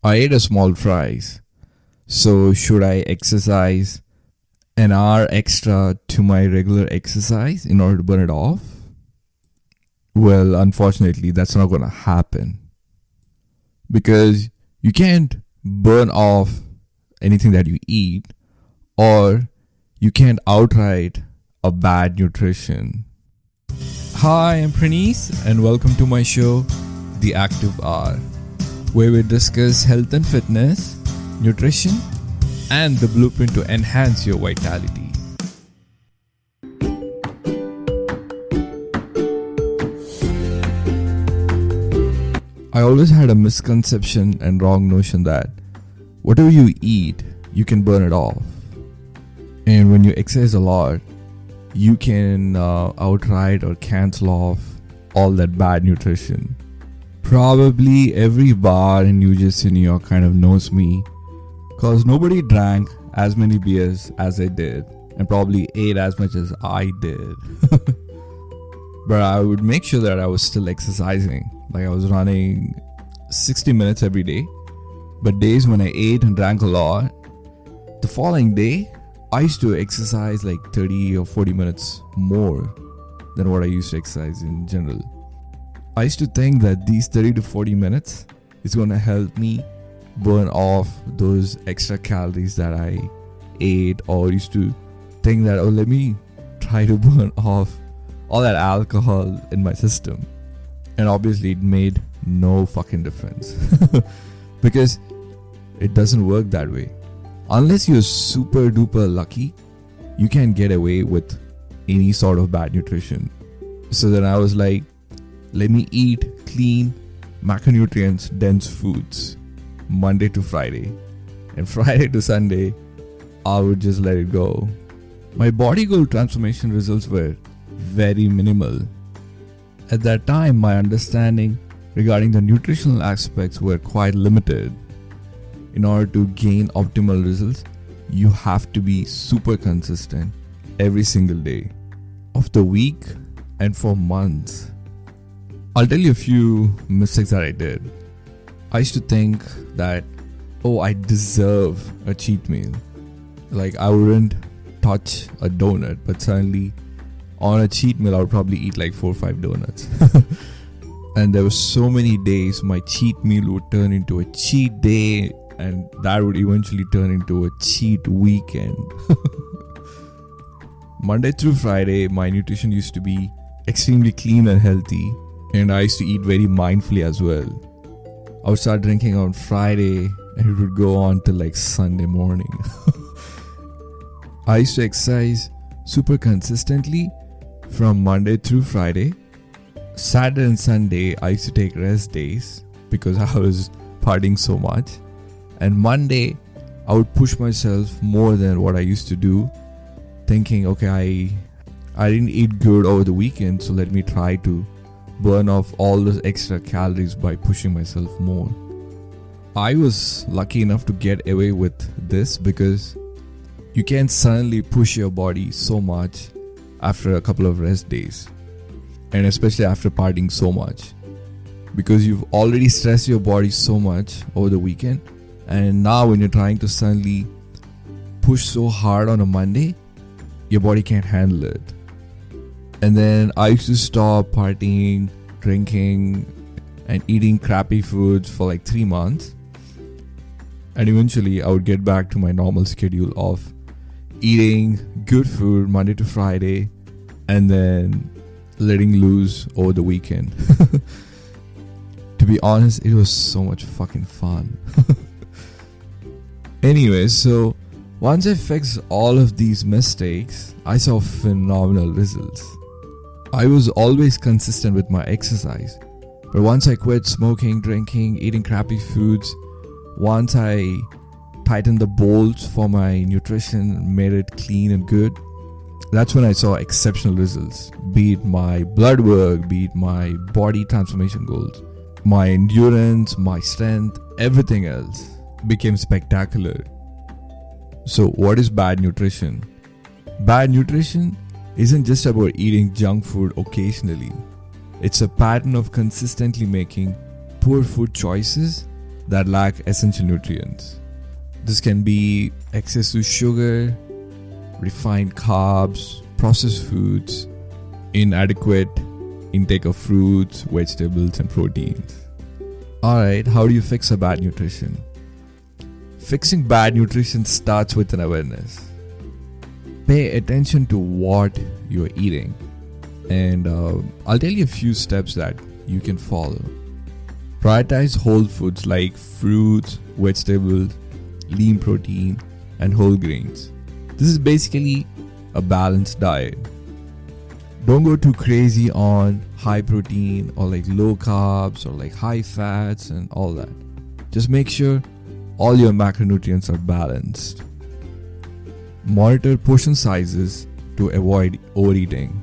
I ate a small fries. So should I exercise an hour extra to my regular exercise in order to burn it off? Well, unfortunately, that's not going to happen. Because you can't burn off anything that you eat, or you can't outright a bad nutrition. Hi, I'm Pranees, and welcome to my show, The Active Hour, where we discuss health and fitness, nutrition, and the blueprint to enhance your vitality. I always had a misconception and wrong notion that whatever you eat, you can burn it off. And when you exercise a lot, you can outright or cancel off all that bad nutrition. Probably every bar in New Jersey, New York kind of knows me, because nobody drank as many beers as I did, and probably ate as much as I did. But I would make sure that I was still exercising. Like I was running 60 minutes every day. But days when I ate and drank a lot, the following day, I used to exercise like 30 or 40 minutes more than what I used to exercise in general. I used to think that these 30 to 40 minutes is going to help me burn off those extra calories that I ate, or used to think that, oh, let me try to burn off all that alcohol in my system. And obviously it made no fucking difference. Because it doesn't work that way. Unless you're super duper lucky, you can't get away with any sort of bad nutrition. So then I was like, let me eat clean, macronutrients dense foods Monday to Friday. And Friday to Sunday, I would just let it go. My body goal transformation results were very minimal. At that time, my understanding regarding the nutritional aspects were quite limited. In order to gain optimal results, you have to be super consistent every single day of the week and for months. I'll tell you a few mistakes that I did. I used to think that, oh, I deserve a cheat meal. Like I wouldn't touch a donut, but suddenly on a cheat meal, I would probably eat like 4 or 5 donuts. And there were so many days my cheat meal would turn into a cheat day, and that would eventually turn into a cheat weekend. Monday through Friday, my nutrition used to be extremely clean and healthy, and I used to eat very mindfully as well. I would start drinking on Friday, and it would go on till like Sunday morning. I used to exercise super consistently from Monday through Friday. Saturday and Sunday, I used to take rest days because I was partying so much. And Monday, I would push myself more than what I used to do, thinking, okay, I didn't eat good over the weekend, so let me try to burn off all those extra calories by pushing myself more. I was lucky enough to get away with this because you can't suddenly push your body so much after a couple of rest days, and especially after partying so much, because you've already stressed your body so much over the weekend. And now when you're trying to suddenly push so hard on a Monday, your body can't handle it. And then I used to stop partying, drinking, and eating crappy foods for like 3 months. And eventually I would get back to my normal schedule of eating good food Monday to Friday and then letting loose over the weekend. To be honest, it was so much fucking fun. Anyway, so once I fixed all of these mistakes, I saw phenomenal results. I was always consistent with my exercise, but once I quit smoking, drinking, eating crappy foods, once I tightened the bolts for my nutrition, made it clean and good, that's when I saw exceptional results. Be it my blood work, be it my body transformation goals, my endurance, my strength, everything else became spectacular. So what is bad nutrition? Bad nutrition isn't just about eating junk food occasionally. It's a pattern of consistently making poor food choices that lack essential nutrients. This can be excessive sugar, refined carbs, processed foods, inadequate intake of fruits, vegetables, and proteins. Alright, how do you fix a bad nutrition? Fixing bad nutrition starts with an awareness. Pay attention to what you're eating, and I'll tell you a few steps that you can follow. Prioritize whole foods like fruits, vegetables, lean protein, and whole grains. This is basically a balanced diet. Don't go too crazy on high protein or like low carbs or like high fats and all that. Just make sure all your macronutrients are balanced. Monitor portion sizes to avoid overeating.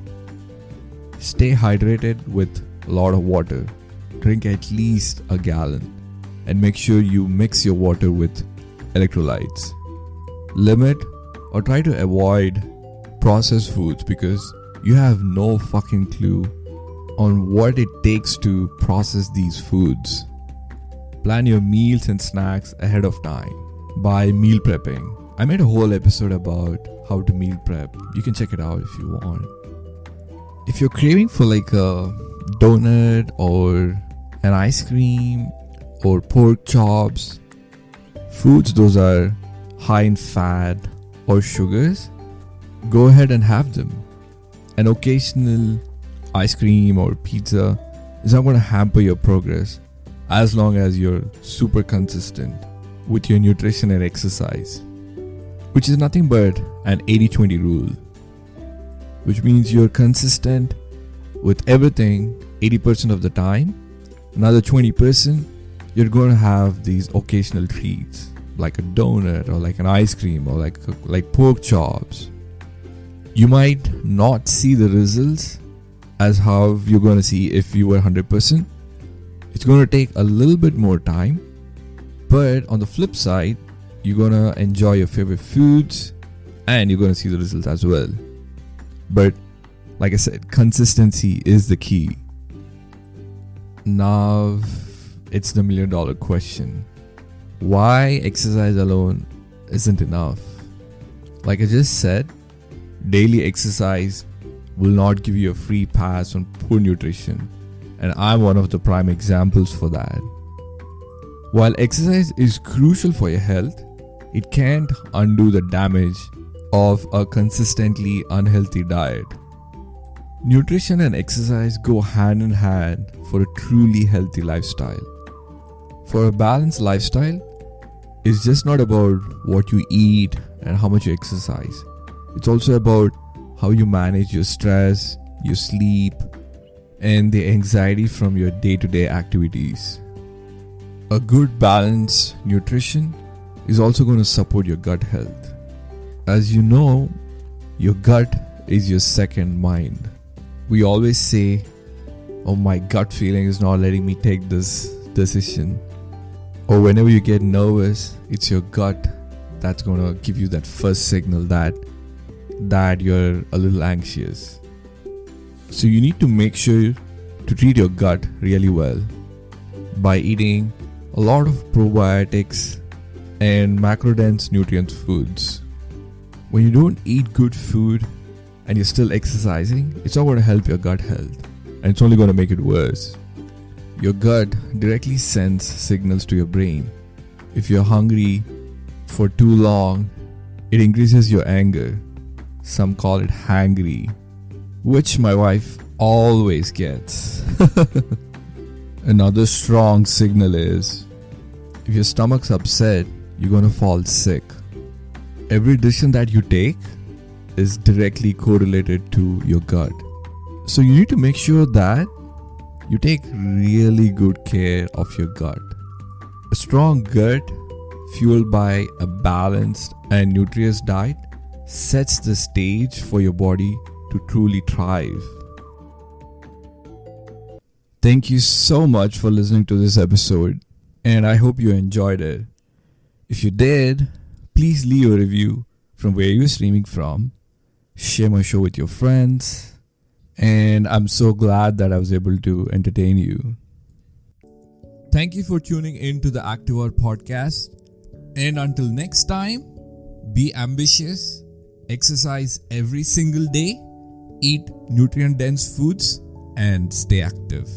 Stay hydrated with a lot of water. Drink at least a gallon, and make sure you mix your water with electrolytes. Limit or try to avoid processed foods because you have no fucking clue on what it takes to process these foods. Plan your meals and snacks ahead of time by meal prepping. I made a whole episode about how to meal prep. You can check it out if you want. If you're craving for like a donut or an ice cream or pork chops, foods those are high in fat or sugars, go ahead and have them. An occasional ice cream or pizza is not going to hamper your progress as long as you're super consistent with your nutrition and exercise, which is nothing but an 80-20 rule, which means you're consistent with everything 80% of the time. Another 20%, you're going to have these occasional treats like a donut or like an ice cream or like pork chops. You might not see the results as how you're going to see if you were 100%. It's going to take a little bit more time, but on the flip side, you're going to enjoy your favorite foods and you're going to see the results as well. But like I said, consistency is the key. Now, it's the $1 million question. Why exercise alone isn't enough? Like I just said, daily exercise will not give you a free pass on poor nutrition, and I'm one of the prime examples for that. While exercise is crucial for your health, it can't undo the damage of a consistently unhealthy diet. Nutrition and exercise go hand in hand for a truly healthy lifestyle. For a balanced lifestyle, it's just not about what you eat and how much you exercise. It's also about how you manage your stress, your sleep, and the anxiety from your day-to-day activities. A good balanced nutrition is also going to support your gut health. As you know, your gut is your second mind. We always say, oh, my gut feeling is not letting me take this decision. Or whenever you get nervous, it's your gut that's going to give you that first signal that you're a little anxious. So you need to make sure to treat your gut really well by eating a lot of probiotics and macro-dense nutrient foods. When you don't eat good food and you're still exercising, it's not going to help your gut health, and it's only going to make it worse. Your gut directly sends signals to your brain. If you're hungry for too long, it increases your anger. Some call it hangry, which my wife always gets. Another strong signal is if your stomach's upset, you're going to fall sick. Every decision that you take is directly correlated to your gut. So you need to make sure that you take really good care of your gut. A strong gut, fueled by a balanced and nutritious diet, sets the stage for your body to truly thrive. Thank you so much for listening to this episode, and I hope you enjoyed it. If you did, please leave a review from where you're streaming from. Share my show with your friends, and I'm so glad that I was able to entertain you. Thank you for tuning in to the Active Hour podcast. And until next time, be ambitious, exercise every single day, eat nutrient dense foods, and stay active.